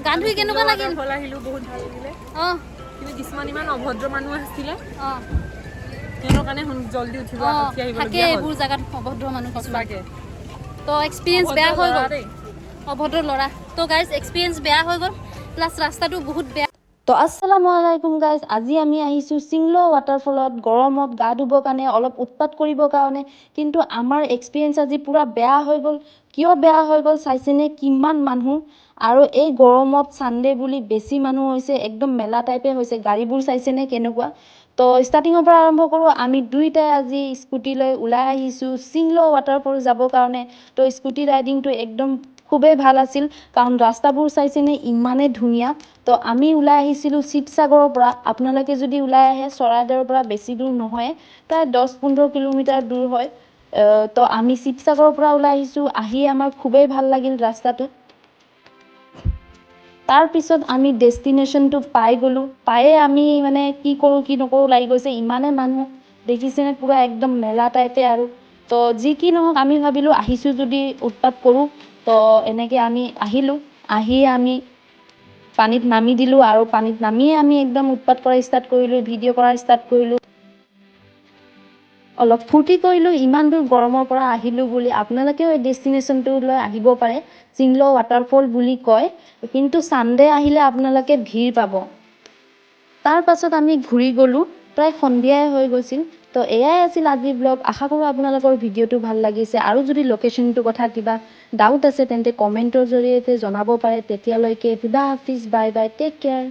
গান ধুই কেনেকুৱা লাগিল? ফল আহিলো বহুত ভাল লাগিলে। কিন্তু কিছুমান ইমান অভদ্ৰ মানুহ আছিলে। সিহঁতৰ কাৰণে জলদি উঠি আহিবলগীয়া হ'ল। এইবোৰ জাগাত অভদ্ৰ মানুহ কিছুমান। সঁচাকে। তো এক্সপিৰিয়েঞ্চ বেয়া হৈ গ'ল। অভদ্ৰ ল'ৰা। তো গাইজ এক্সপিৰিয়েঞ্চ বেয়া হৈ গ'ল। প্লাছ ৰাস্তাটো বহুত বেয়া। তো আসসালামু আলাইকুম গাইজ, আজি আমি আহিছোঁ চিংলো ৱাটাৰফলত গৰমত গা ধুবৰ কাৰণে, অলপ উৎপাত কৰিবৰ কাৰণে। কিন্তু আমাৰ এক্সপিৰিয়েঞ্চ আজি পূৰা বেয়া হৈ গ'ল। কিয় বেয়া হৈ গ'ল চাইছেনে কিমান মানুহ, আৰু এই গৰমত ছানডে বুলি বেছি মানুহ হৈছে, একদম মেলা টাইপে হৈছে। গাড়ীবোৰ চাইছেনে কেনেকুৱা। তো ষ্টাৰ্টিঙৰ পৰা আৰম্ভ কৰোঁ। আমি দুইটাই আজি স্কুটি লৈ ওলাই আহিছোঁ চিংলো ৱাটাৰফল যাবৰ কাৰণে। তো স্কুটি ৰাইডিংটো একদম খুবেই ভাল আছিল, কাৰণ ৰাস্তাবোৰ চাইছেনে ইমানেই ধুনীয়া। তো আমি ওলাই আহিছিলোঁ শিৱসাগৰৰ পৰা। আপোনালোকে যদি ওলাই আহে চৰাইদেউৰ পৰা বেছি দূৰ নহয়, প্ৰায় 10-15 কিলোমিটাৰ দূৰ হয়। তো আমি শিৱসাগৰৰ পৰা ওলাই আহিছোঁ। আহি আমাৰ খুবেই ভাল লাগিল ৰাস্তাটো। তাৰপিছত আমি ডেষ্টিনেশ্যনটো পাই গ'লোঁ। পায়ে আমি মানে কি কৰোঁ কি নকৰোঁ লাগি গৈছে, ইমানে মানুহ দেখিছেনে, পূৰা একদম মেলা টাইপে আৰু। তো যি কি নহওক আমি ভাবিলোঁ আহিছোঁ যদি উৎপাত কৰোঁ। তো এনেকৈ আমি আহিলোঁ। আহি আমি পানীত নামি দিলোঁ, আৰু পানীত নামিয়ে আমি একদম উৎপাত কৰা ষ্টাৰ্ট কৰিলোঁ, ভিডিঅ' কৰা ষ্টাৰ্ট কৰিলোঁ। অলপ ফূৰ্তি কৰিলোঁ, ইমান দূৰ গৰমৰ পৰা আহিলোঁ বুলি। আপোনালোকেও এই ডেষ্টিনেশ্যনটোলৈ আহিব পাৰে। চিংলো ৱাটাৰফল বুলি কয়, কিন্তু ছানডে আহিলে আপোনালোকে ভিৰ পাব। তাৰ পাছত আমি ঘূৰি গ'লোঁ, প্ৰায় সন্ধিয়াই হৈ গৈছিল। তো এয়াই আছিল আজিৰ ব্লগ। আশা কৰোঁ আপোনালোকৰ ভিডিঅ'টো ভাল লাগিছে। আৰু যদি লোকেশ্যনটোৰ কথা কিবা ডাউট আছে তেন্তে কমেণ্টৰ জৰিয়তে জনাব পাৰে। তেতিয়ালৈকে খুদা হাফিজ, বাই বাই, টেক কেয়াৰ।